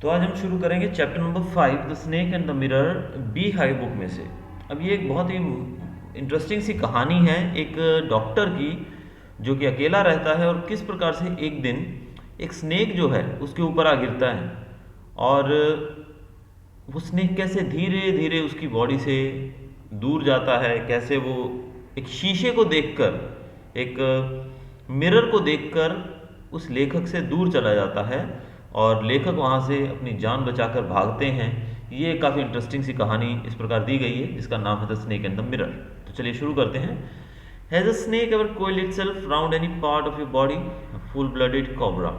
तो आज हम शुरू करेंगे chapter number 5 the snake and the mirror bee hive book में से। अब ये एक बहुत ही इंटरेस्टिंग सी कहानी है एक डॉक्टर की, जो कि अकेला रहता है और किस प्रकार से एक दिन एक स्नेक जो है उसके ऊपर आ गिरता है। और वो स्नेक कैसे धीरे धीरे उसकी बॉडी से दूर जाता है, कैसे वो एक शीशे को देखकर, एक मिरर को देखकर उस लेखक से दूर चला जाता है और लेखक वहाँ से अपनी जान बचाकर भागते हैं। ये काफ़ी इंटरेस्टिंग सी कहानी इस प्रकार दी गई है जिसका नाम है the snake and the mirror. तो चलिए शुरू करते हैं। Has a snake ever coiled itself round any part of your body? A full-blooded cobra.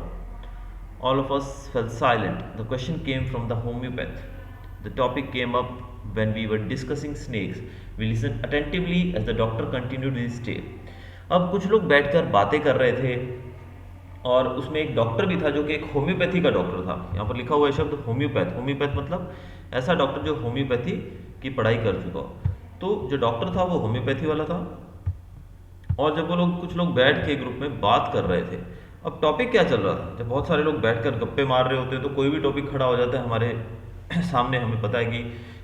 All of us fell silent. The question came from the homeopath. The topic came up when we were discussing snakes. We listened attentively as the doctor continued his tale. अब कुछ लोग बैठकर बातें कर रहे थे और उसमें एक डॉक्टर भी था जो कि एक होम्योपैथी का डॉक्टर था। यहाँ पर लिखा हुआ है शब्द होम्योपैथ। होम्योपैथ मतलब ऐसा डॉक्टर जो होम्योपैथी की पढ़ाई कर चुका हो। तो जो डॉक्टर था वो होम्योपैथी वाला था। और जब वो लोग कुछ लोग बैठ के ग्रुप में बात कर रहे थे, अब टॉपिक क्या चल रहा था, जब बहुत सारे लोग बैठकर गप्पे मार रहे होते हैं तो कोई भी टॉपिक खड़ा हो जाता है हमारे सामने। हमें पता है कि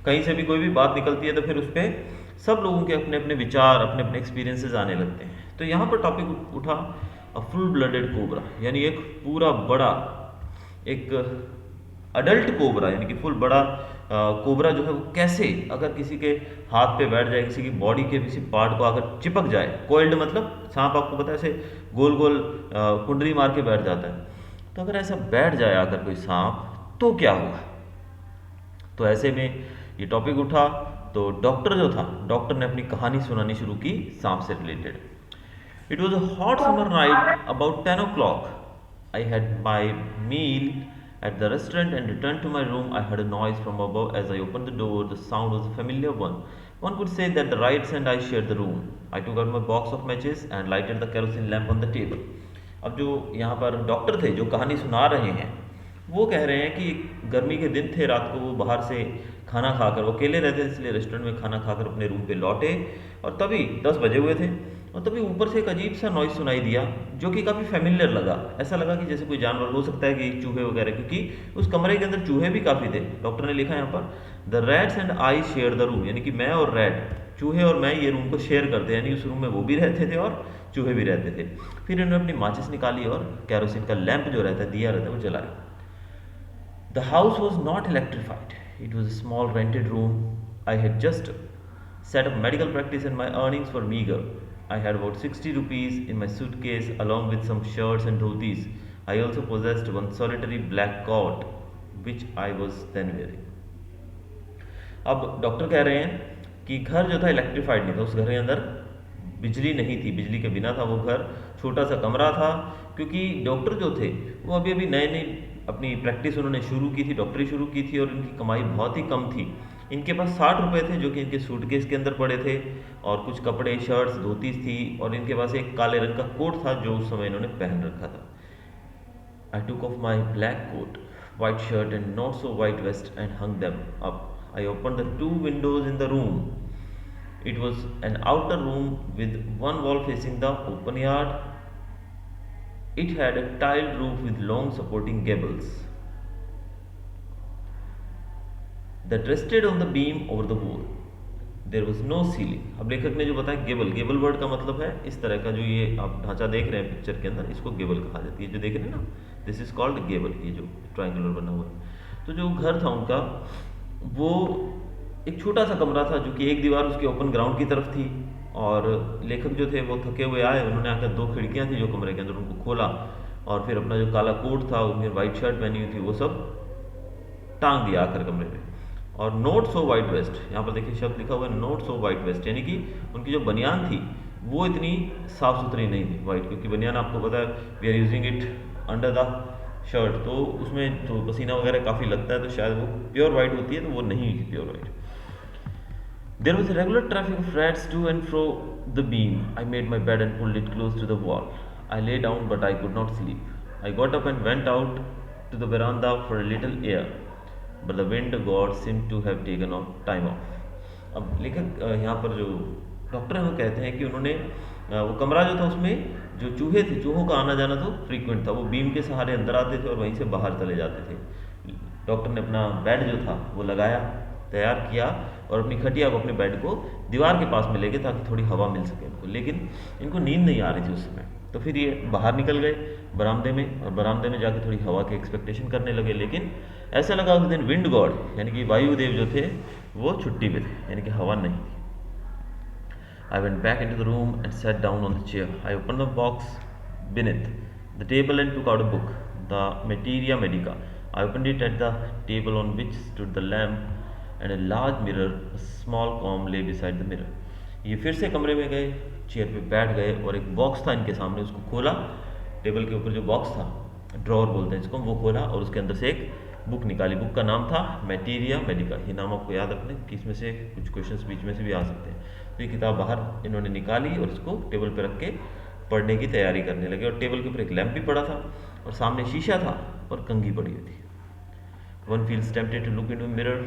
कहीं से भी कोई भी बात निकलती है तो फिर उस पर सब लोगों के अपने अपने विचार, अपने अपने एक्सपीरियंसेस आने लगते हैं। तो यहाँ पर टॉपिक उठा अ फुल ब्लडेड कोबरा, यानी एक पूरा बड़ा, एक अडल्ट कोबरा, यानी कि फुल बड़ा कोबरा जो है वो कैसे अगर किसी के हाथ पे बैठ जाए, किसी की बॉडी के किसी पार्ट को अगर चिपक जाए। कोइल्ड मतलब सांप, आपको पता है ऐसे गोल गोल कुंडली मार के बैठ जाता है। तो अगर ऐसा बैठ जाए अगर कोई सांप तो क्या होगा। तो ऐसे में ये टॉपिक उठा। तो डॉक्टर जो था, डॉक्टर ने अपनी कहानी सुनानी शुरू की सांप से related. It was a hot summer night about 10 o'clock. I had my meal at the restaurant and returned to my room. I heard a noise from above as I opened the door. The sound was a familiar one. One could say that the Wrights and I shared the room. I took out my box of matches and lighted the kerosene lamp on the table. अब जो यहाँ पर doctor थे जो कहानी सुना रहे हैं, वो कह रहे हैं कि गर्मी के दिन थे, रात को वो बाहर से खाना खाकर, वो अकेले रहते थे इसलिए रेस्टोरेंट में खाना खाकर अपने रूम पे लौटे और तभी 10 बजे हुए थे और तभी ऊपर से एक अजीब सा नॉइज़ सुनाई दिया जो कि काफ़ी फेमिलियर लगा। ऐसा लगा कि जैसे कोई जानवर हो सकता है, कि चूहे वगैरह, क्योंकि उस कमरे के अंदर चूहे भी काफ़ी थे। डॉक्टर ने लिखा यहाँ पर the rats and I share the room, यानी कि मैं और रैट, चूहे और मैं ये रूम को शेयर करते हैं, यानी उस रूम में वो भी रहते थे और चूहे भी रहते थे। फिर इन्होंने अपनी माचिस निकाली और कैरोसिन का लैंप जो रहता है, दिया रहता है, वो जलाया। The house was not electrified. It was a small rented room. I had just set up medical practice and my earnings were meager. I had about 60 rupees in my suitcase along with some shirts and dhotis. I also possessed one solitary black coat which I was then wearing. अब doctor कह रहे हैं कि घर जो था electrified नहीं था, उस घर के अंदर बिजली नहीं थी, बिजली के बिना था वो घर, छोटा सा कमरा था। क्योंकि डॉक्टर जो थे वो अभी अभी नए नए अपनी प्रैक्टिस उन्होंने शुरू की थी, डॉक्टरी शुरू की थी और इनकी कमाई बहुत ही कम थी। इनके पास 60 रुपये थे जो कि इनके सूटकेस के अंदर पड़े थे और कुछ कपड़े, शर्ट्स, धोतीस थी और इनके पास एक काले रंग का कोट था जो उस समय इन्होंने पहन रखा था। I took off my black coat, white shirt and not so white vest and hung them up. I opened the two windows in the room. It was an outer room with one wall facing the open yard. It had a tiled roof with long supporting gables that rested on the beam over the wall. There was no ceiling. अब लेखक ने जो बताया Gable, Gable word का मतलब है इस तरह का, जो ये आप ढांचा देख रहे हैं पिक्चर के अंदर, इसको गेबल कहा जाती है। जो देख रहे हैं ना, दिस इज कॉल्ड गेबल, ये जो ट्रायंगुलर बना हुआ है। तो जो घर था उनका वो एक छोटा सा कमरा था जो कि एक दीवार उसके ओपन ग्राउंड की तरफ थी। और लेखक जो थे वो थके हुए आए, उन्होंने आकर दो खिड़कियां थी जो कमरे के अंदर, उनको खोला और फिर अपना जो काला कोट था, उन्हें वाइट शर्ट पहनी हुई थी, वो सब टांग दिया आकर कमरे में। और नोट सो वाइट वेस्ट, यहाँ पर देखिए शब्द लिखा हुआ है नोट सो वाइट वेस्ट, यानी कि उनकी जो बनियान थी वो इतनी साफ़ सुथरी नहीं थी वाइट, क्योंकि बनियान आपको पता है we are using it under the shirt, तो उसमें तो पसीना वगैरह काफ़ी लगता है, तो शायद वो प्योर वाइट होती है, तो वो नहीं थी pure white. There was a regular traffic of rats to and fro the beam. I made my bed and pulled it close to the wall. I lay down, but I could not sleep. I got up and went out to the veranda for a little air, but the wind god seemed to have taken off time off. अब लेखक यहाँ पर जो doctor हैं वो कहते हैं कि उन्होंने वो कमरा जो था उसमें जो चूहे थे, चूहों का आना जाना तो फ्रीक्वेंट था, वो बीम के सहारे अंदर आते थे और वहीं से बाहर चले जाते थे। डॉक्टर ने अपना बेड जो था वो लगाया, तैयार किया और अपनी खटिया को, अपने बेड को दीवार के पास में ले गए ताकि थोड़ी हवा मिल सके इनको। लेकिन इनको नींद नहीं आ रही थी उस समय, तो फिर ये बाहर निकल गए बरामदे में, और बरामदे में जाके थोड़ी हवा की एक्सपेक्टेशन करने लगे। लेकिन ऐसा लगा उस दिन विंड गॉड यानी कि वायुदेव जो थे वो छुट्टी पे थे, यानी कि हवा नहीं थी। I went back into the room and sat down on the chair. I opened the box beneath the table and took out a book, the Materia Medica. I opened it at the table on which stood the lamp and a large mirror. A small comb lay beside the mirror. ये फिर से कमरे में गए, chair पे बैठ गए और एक बॉक्स था इनके सामने, उसको खोला। टेबल के ऊपर जो बॉक्स था, ड्रॉर बोलते हैं इसको, वो खोला और उसके अंदर से एक बुक निकाली। बुक का नाम था मैटीरिया मेडिका। ये नाम आपको याद रखने कि इसमें से कुछ क्वेश्चंस बीच में से भी आ सकते हैं। तो ये किताब बाहर इन्होंने निकाली और इसको टेबल पर रख के पढ़ने की तैयारी करने लगे। और टेबल के ऊपर एक लैंप भी पड़ा था और सामने शीशा था और कंघी पड़ी हुई थी। One feels tempted to look into mirror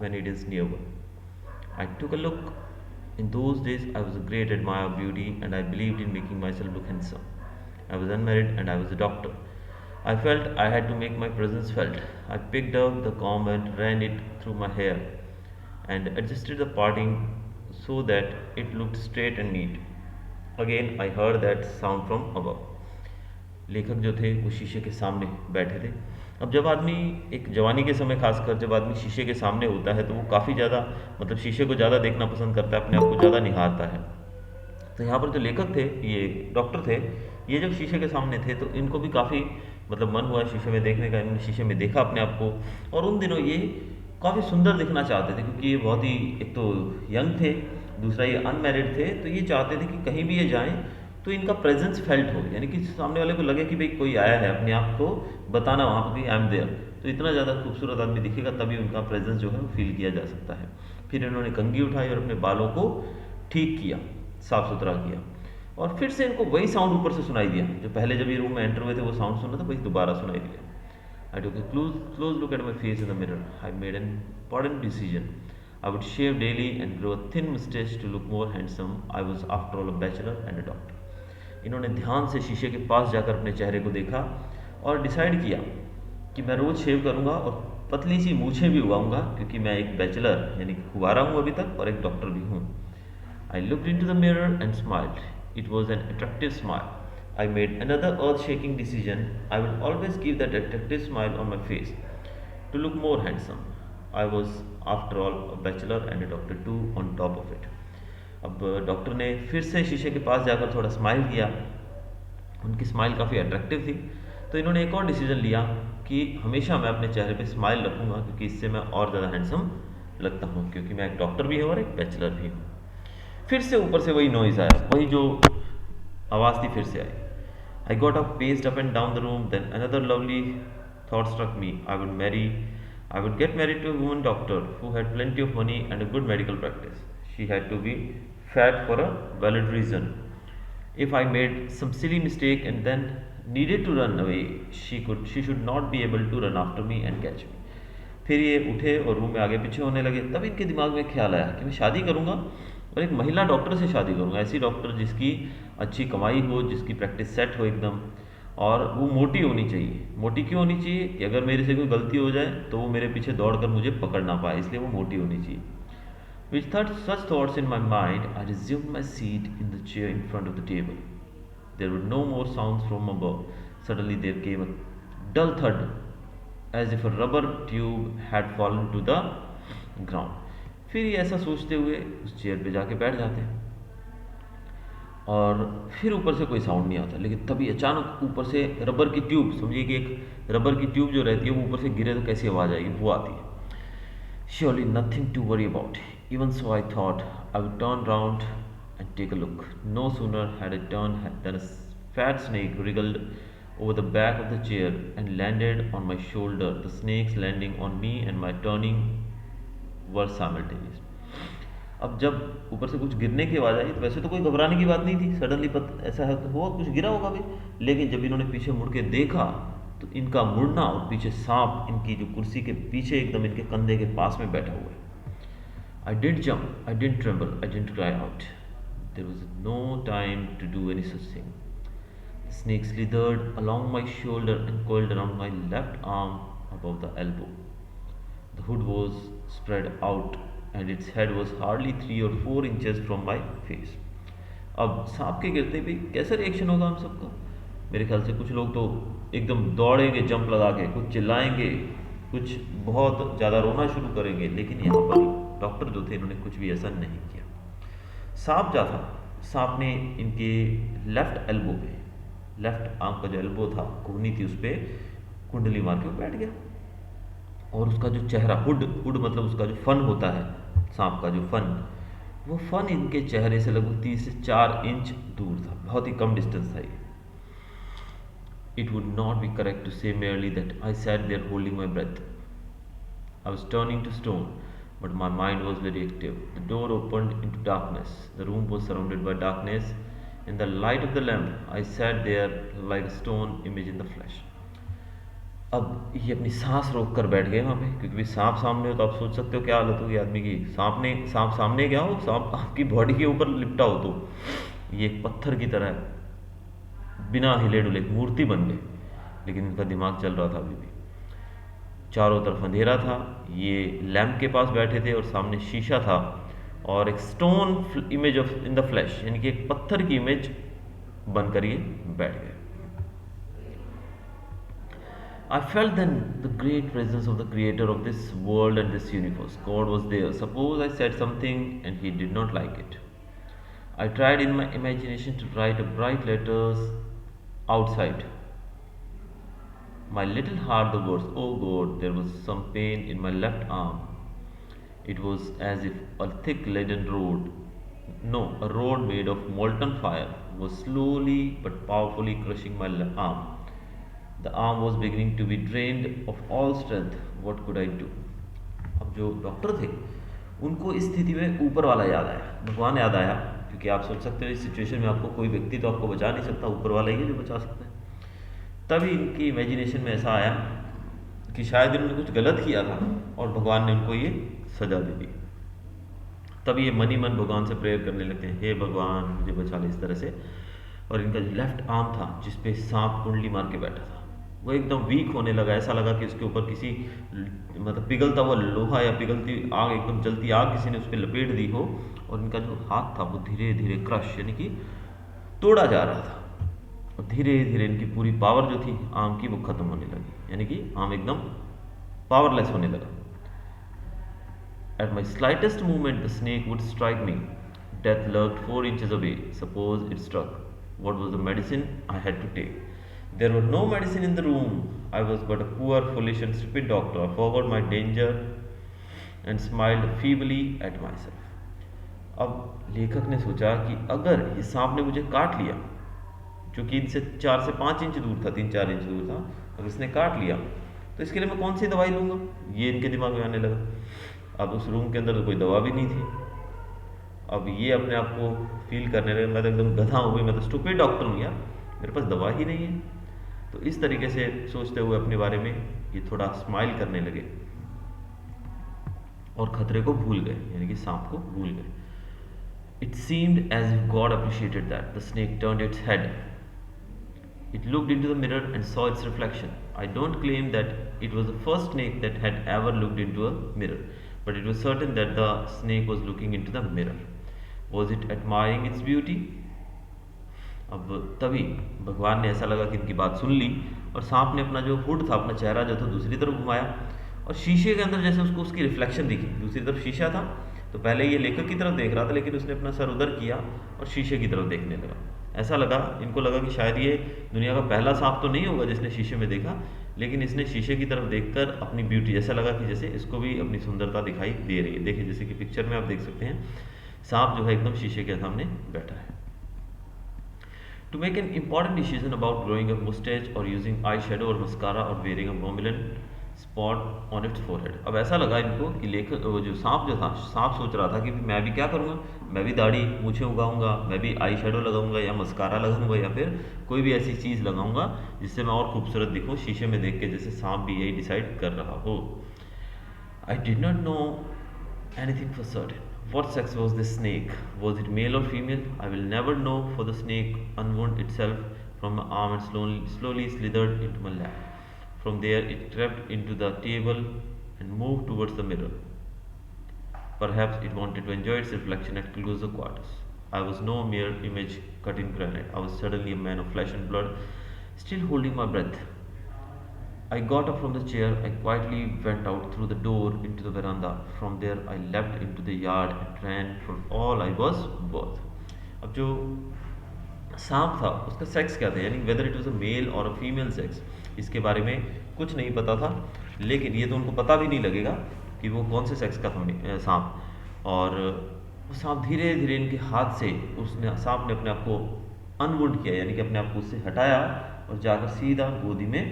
when it is near one. I took a look. In those days, I was a great admirer of beauty and I believed in making myself look handsome. I was unmarried and I was a doctor. I felt I had to make my presence felt. I picked up the comb and ran it through my hair and adjusted the parting so that it looked straight and neat. Again, I heard that sound from above. लेखक जो थे वो शीशे के सामने बैठे थे। अब जब आदमी एक जवानी के समय, खासकर जब आदमी शीशे के सामने होता है, तो वो काफ़ी ज़्यादा, मतलब शीशे को ज़्यादा देखना पसंद करता है, अपने आप को ज़्यादा निहारता है। तो यहाँ पर जो लेखक थे, ये डॉक्टर थे, ये जब शीशे के सामने थे तो इनको भी काफ़ी मतलब मन हुआ शीशे में देखने का। इन्होंने शीशे में देखा अपने आप को, और उन दिनों ये काफ़ी सुंदर दिखना चाहते थे, क्योंकि ये बहुत ही, एक तो यंग थे, दूसरा ये अनमैरिड थे। तो ये चाहते थे कि कहीं भी ये जाएं तो इनका प्रेजेंस फेल्ट हो, यानी कि सामने वाले को लगे कि भाई कोई आया है, अपने आप को बताना वहाँ पर कि आई एम देयर। तो इतना ज़्यादा खूबसूरत आदमी दिखेगा तभी उनका प्रेजेंस जो है वो फील किया जा सकता है। फिर इन्होंने कंघी उठाई और अपने बालों को ठीक किया, साफ़ सुथरा किया, और फिर से इनको वही साउंड ऊपर से सुनाई दिया जो पहले जब ये रूम में एंटर हुए थे वो साउंड सुना था, वही दोबारा सुनाई दिया। I took a close look at my face in the mirror. I made an important decision. I would shave daily and grow a thin mustache to look more handsome. I was after all a bachelor and a doctor. इन्होंने ध्यान से शीशे के पास जाकर अपने चेहरे को देखा और डिसाइड किया कि मैं रोज़ शेव करूँगा और पतली सी मूछें भी उगाऊंगा, क्योंकि मैं एक बैचलर यानी कि कुंवारा हूँ अभी तक और एक डॉक्टर भी हूँ। I looked into the mirror and smiled. It was an attractive smile. I made another earth-shaking decision. I would always keep that attractive smile on my face to look more handsome. I was, after all, a bachelor and a doctor too on top of it. अब doctor ने फिर से शीशे के पास जाकर थोड़ा smile किया। उनकी स्माइल काफ़ी अट्रैक्टिव थी, तो इन्होंने एक और डिसीजन लिया कि हमेशा मैं अपने चेहरे पे स्माइल रखूँगा, क्योंकि इससे मैं और ज़्यादा हैंडसम लगता हूँ, क्योंकि मैं एक डॉक्टर भी हूँ और एक बैचलर भी हूँ। फिर से ऊपर से वही नॉइज़ आया, वही जो आवाज़ थी फिर से आई। I got up, paced up and down the room. Then another lovely thought struck me. I would get married to a woman doctor who had plenty of money and a good medical practice. She had to be fat for a valid reason. If I made some silly mistake and then needed to run away, she should not be able to run after me and catch me. फिर ये उठे और room में आगे पीछे होने लगे। तब इनके दिमाग में ख्याल आया कि मैं शादी करूँगा और एक महिला डॉक्टर से शादी करूँगा, ऐसी डॉक्टर जिसकी अच्छी कमाई हो, जिसकी प्रैक्टिस सेट हो एकदम, और वो मोटी होनी चाहिए। मोटी क्यों होनी चाहिए कि अगर मेरे से कोई गलती हो जाए तो वो मेरे पीछे दौड़ कर मुझे पकड़ ना पाए, इसलिए वो मोटी होनी चाहिए। With such thoughts in my mind, I resumed my seat in the chair in front of the table. There were no more sounds from above. Suddenly there came a dull thud, as if a rubber tube had fallen to the ground. फिर ये ऐसा सोचते हुए उस chair पे जाके बैठ जाते हैं और फिर ऊपर से कोई साउंड नहीं आता। लेकिन तभी अचानक ऊपर से रबर की ट्यूब, समझिए कि एक रबर की ट्यूब जो रहती है वो ऊपर से गिरे तो कैसी आवाज़ आएगी, वो आती है। Surely nothing to worry about. Even so, I thought I would turn round and take a look. No sooner had I turned than a fat snake wriggled over the back of the chair and landed on my shoulder. The snake's landing on me and my turning were simultaneous. अब जब ऊपर से कुछ गिरने की आवाज़ आई तो वैसे तो कोई घबराने की बात नहीं थी, सडनली ऐसा हुआ, कुछ गिरा होगा भी। लेकिन जब इन्होंने पीछे मुड़ के देखा तो इनका मुड़ना और पीछे सांप इनकी जो कुर्सी के पीछे एकदम इनके कंधे के पास में बैठा हुआ है। I didn't jump, I didn't tremble, I didn't cry out. There was no time to do any such thing. The snake slithered along my shoulder and coiled around my left arm. A above the elbow. The hood was spread out and its head was hardly 3 or 4 inches from my face. अब सांप के गिरते भी कैसा reaction होगा हम सबका? मेरे ख्याल से कुछ लोग तो एकदम दौड़ेंगे जंप लगा के, कुछ चिल्लाएंगे, कुछ बहुत ज़्यादा रोना शुरू करेंगे, लेकिन यहाँ पर डॉक्टर जो थे इन्होंने कुछ भी ऐसा नहीं किया। सांप क्या था, सांप ने इनके लेफ्ट एल्बो पे, लेफ्ट आर्म का जो एल्बो था, कोहनी थी, उस पर कुंडली मार के बैठ गया। और उसका जो चेहरा, हुड मतलब उसका जो फन होता है, सांप का जो फन, वो फन इनके चेहरे से लगभग 3 से 4 इंच दूर था, बहुत ही कम डिस्टेंस था ये। It would not be correct to say merely that I sat there holding my breath. I was turning to stone, but my mind was very active. The door opened into darkness. The room was surrounded by darkness. In the light of the lamp, I sat there like a stone image in the flesh. अब ये अपनी सांस रोक कर बैठ गए वहाँ पे, क्योंकि भी सांप सामने हो तो आप सोच सकते हो क्या हालत होगी आदमी की। सांप सामने गया हो, सांप आपकी बॉडी के ऊपर लिपटा हो, तो ये एक पत्थर की तरह है, बिना हिले डुले मूर्ति बन गए। लेकिन इनका दिमाग चल रहा था अभी भी। चारों तरफ अंधेरा था, ये लैंप के पास बैठे थे और सामने शीशा था और एक stone image of in the flash, यानी कि एक पत्थर की इमेज बनकर ये बैठ गए। I felt then the great presence of the creator of this world and this universe. God was there. Suppose I said something and he did not like it. I tried in my imagination to write a bright letters outside. My little heart the words, oh God, there was some pain in my left arm. It was as if a thick leaden road, no, a road made of molten fire, was slowly but powerfully crushing my arm. The arm was beginning to be drained of all strength. What could I do? अब जो doctor थे उनको इस स्थिति में ऊपर वाला याद आया, भगवान याद आया, क्योंकि आप सोच सकते हो इस सिचुएशन में आपको कोई व्यक्ति तो आपको बचा नहीं सकता, ऊपर वाला ही है जो बचा सकता है। तभी इनकी इमेजिनेशन में ऐसा आया कि शायद इन्होंने कुछ गलत किया था और भगवान ने उनको ये सजा दे दी। तभी ये मन ही मन भगवान से प्रेयर करने लगते हैं, हे भगवान मुझे बचा ले इस तरह से। और इनका जो लेफ्ट आर्म था जिसपे सांप कुंडली मार के बैठा था, वो एकदम वीक होने लगा। ऐसा लगा कि उसके ऊपर किसी मतलब पिघलता हुआ लोहा या पिघलती आग, एकदम जलती आग किसी ने उस पर लपेट दी हो। और इनका जो हाथ था वो धीरे धीरे क्रश, यानी कि तोड़ा जा रहा था। और धीरे धीरे इनकी पूरी पावर जो थी आर्म की वो खत्म होने लगी, यानी कि आर्म एकदम पावरलेस होने लगा। At my slightest movement the snake would strike me. Death lurked 4 inches away. Suppose it struck. What was the medicine I had to take? There was no medicine in the room. I was but a poor, foolish and stupid doctor. I forgot my danger and smiled feebly at myself. अब लेखक ने सोचा कि अगर ये सांप ने मुझे काट लिया, जो कि इनसे 4 से 5 इंच दूर था, 3-4 इंच दूर था, अब इसने काट लिया तो इसके लिए मैं कौन सी दवाई लूँगा, ये इनके दिमाग में आने लगा। अब उस रूम के अंदर तो कोई दवा भी नहीं थी। अब ये अपने आप को फील करने लगे, मैं तो एकदम गधा हूँ, मैं तो स्टूपिड डॉक्टर हूँ यार, मेरे पास दवा ही नहीं है। तो इस तरीके से सोचते हुए अपने बारे में ये थोड़ा स्माइल करने लगे और खतरे को भूल गए, यानी कि सांप को भूल गए। It seemed as if God appreciated that. The snake turned its head. It looked into the mirror and saw its reflection. I don't claim that it was the first snake that had ever looked into a mirror, but it was certain that the snake was looking into the mirror. Was it admiring its beauty? अब तभी भगवान ने ऐसा लगा कि इनकी बात सुन ली और सांप ने अपना जो हुड था, अपना चेहरा जो था दूसरी तरफ घुमाया और शीशे के अंदर जैसे उसको उसकी रिफ्लेक्शन दिखी। दूसरी तरफ शीशा था, तो पहले ये लेखक की तरफ देख रहा था, लेकिन उसने अपना सर उधर किया और शीशे की तरफ देखने लगा। ऐसा लगा, इनको लगा कि शायद ये दुनिया का पहला सांप तो नहीं होगा जिसने शीशे में देखा, लेकिन इसने शीशे की तरफ देखकर अपनी ब्यूटी, ऐसा लगा कि जैसे इसको भी अपनी सुंदरता दिखाई दे रही है। देखिए जैसे कि पिक्चर में आप देख सकते हैं, सांप जो है एकदम शीशे के सामने बैठा है। To make an important decision about growing a mustache or using eyeshadow or mascara or wearing a prominent spot on its forehead. अब ऐसा लगा इनको कि लेखक वो जो सांप था, सांप सोच रहा था कि मैं भी क्या करूँगा, मैं भी दाढ़ी मूछें उगाऊंगा, मैं भी आई शेडो लगाऊंगा या मस्कारा लगाऊंगा या फिर कोई भी ऐसी चीज़ लगाऊंगा जिससे मैं और खूबसूरत दिखूँ, शीशे में देख के, जैसे सांप भी यही डिसाइड कर रहा हो। I did not know anything for certain. What sex was this snake? Was it male or female? I will never know, for the snake unwound itself from my arm and slowly slithered into my lap. From there, it crept into the table and moved towards the mirror. Perhaps it wanted to enjoy its reflection at closer quarters. I was no mere image cut in granite. I was suddenly a man of flesh and blood, still holding my breath. I got up from the chair. I quietly went out through the door into the veranda. From there, I leapt into the yard and ran for all I was worth. अब जो सांप था उसका sex क्या था, यानी whether it was a male और a female sex, इसके बारे में कुछ नहीं पता था। लेकिन ये तो उनको पता भी नहीं लगेगा कि वो कौन से सेक्स का था सांप। और वो सांप धीरे धीरे इनके हाथ से, उसने सांप ने अपने आप को अनवुंड किया, यानी कि अपने आप को उससे हटाया और जाकर सीधा गोदी में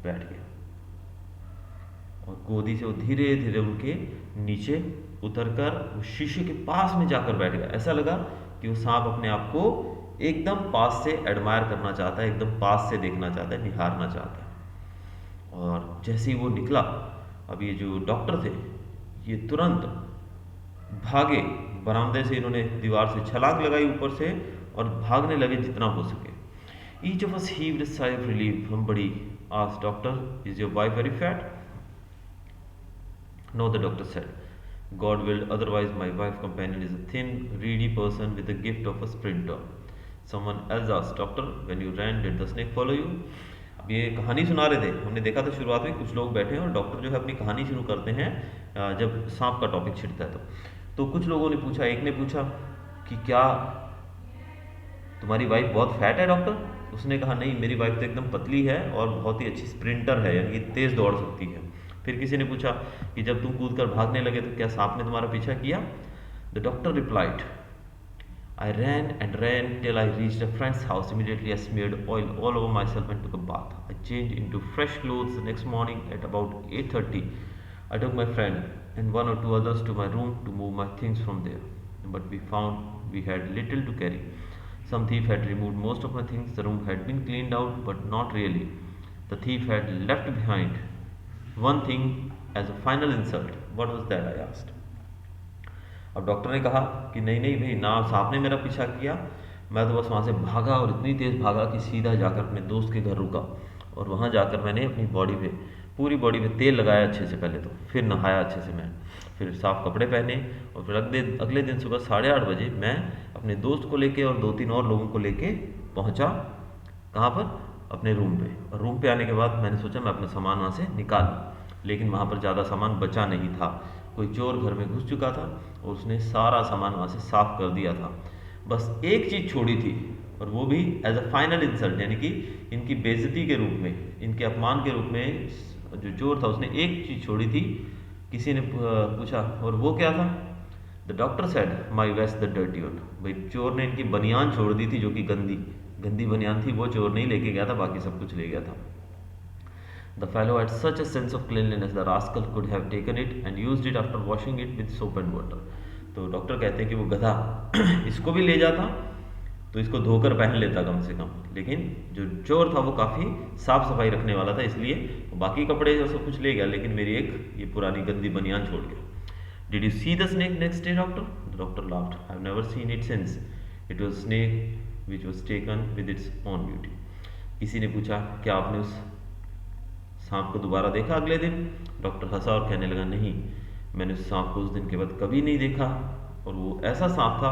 बैठ गया। और गोदी से वो धीरे धीरे उनके नीचे उतरकर वो शीशे के पास में जाकर बैठ गया। ऐसा लगा कि वो सांप अपने आप को एकदम पास से एडमायर करना चाहता है, एकदम पास से देखना चाहता है, निहारना चाहता है। और जैसे ही वो निकला, अब ये जो डॉक्टर थे ये तुरंत भागे बरामदे से, इन्होंने दीवार से छलांग लगाई ऊपर से और भागने लगे जितना हो सके। Each of us heaved a sigh of relief. Somebody asked, "Doctor, is your wife very fat?" No, the doctor said. God willed otherwise. My wife companion is a thin, reedy person with the gift of a sprinter. Someone else asked, "Doctor, when you ran, did the snake follow you?" अब ये कहानी सुना रहे थे, हमने देखा था शुरुआत में कुछ लोग बैठे हैं और डॉक्टर जो है अपनी कहानी शुरू करते हैं जब सांप का टॉपिक छिड़ता है तो कुछ लोगों ने पूछा, एक ने पूछा कि क्या तुम्हारी वाइफ बहुत फैट है डॉक्टर? उसने कहा नहीं, मेरी वाइफ तो एकदम पतली है और बहुत ही अच्छी स्प्रिंटर है, यानी कि तेज़ दौड़ सकती है। फिर किसी ने पूछा कि जब तुम कूद कर भागने लगे तो क्या सांप ने तुम्हारा पीछा किया? The doctor replied, I ran till I reached a friend's house. Immediately I smeared oil all over myself and took a bath. I changed into fresh clothes the next morning at about 8:30. I took my friend and one or two others to my room to move my things from there. But we found we had little to carry. Some thief had removed most of my things. The room had been cleaned out, but not really. The thief had left behind one thing as a final insult. What was that? I asked. अब doctor ने कहा कि नहीं नहीं भाई, ना सांप ने मेरा पीछा किया, मैं तो बस वहाँ से भागा और इतनी तेज़ भागा कि सीधा जाकर अपने दोस्त के घर रुका और वहाँ जाकर मैंने अपनी बॉडी पे, पूरी बॉडी पे तेल लगाया अच्छे से पहले तो, फिर नहाया अच्छे से मैं, फिर साफ कपड़े पहने और फिर अगले दिन सुबह 8:30 बजे मैं अपने दोस्त को लेके और 2-3 और लोगों को लेके पहुँचा। कहाँ पर? अपने रूम पे। और रूम पे आने के बाद मैंने सोचा मैं अपना सामान वहाँ से निकालूँ, लेकिन वहाँ पर ज़्यादा सामान बचा नहीं था। कोई चोर घर में घुस चुका था और उसने सारा सामान वहाँ से साफ कर दिया था। बस एक चीज़ छोड़ी थी और वो भी एज अ फाइनल इंसल्ट, यानी कि इनकी बेइज्जती के रूप में, इनके अपमान के रूप में जो चोर था उसने एक चीज़ छोड़ी थी। किसी ने पूछा और वो क्या था? The doctor said, my waste the dirty one. भाई चोर ने इनकी बनियान छोड़ दी थी, जो कि गंदी बनियान थी, वो चोर नहीं लेके गया था, बाकी सब कुछ ले गया था। The fellow had such a sense of cleanliness, the rascal could have taken it and used it after washing it with soap and water. तो डॉक्टर कहते हैं कि वो गधा इसको भी ले जाता तो इसको धोकर पहन लेता कम से कम, लेकिन जो चोर था वो काफ़ी साफ सफाई रखने वाला था, इसलिए बाकी कपड़े जो सब कुछ ले गया, लेकिन मेरी एक ये पुरानी गंदी बनियान छोड़ गया। Did you see the snake next day, doctor? The doctor laughed. I have never seen it since. It was a snake which was taken with its own beauty. किसी ने पूछा क्या आपने उस सांप को दोबारा देखा अगले दिन? डॉक्टर हंसा और कहने लगा नहीं, मैंने उस सांप को उस दिन के बाद कभी नहीं देखा, और वो ऐसा सांप था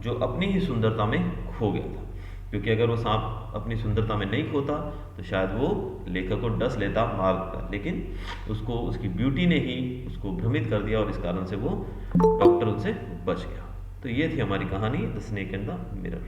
जो अपनी ही सुंदरता में खो गया था, क्योंकि अगर वो सांप अपनी सुंदरता में नहीं खोता तो शायद वो लेखक को डस लेता, मार देता, लेकिन उसको उसकी ब्यूटी ने ही उसको भ्रमित कर दिया और इस कारण से वो डॉक्टर उनसे बच गया। तो ये थी हमारी कहानी the snake and the mirror.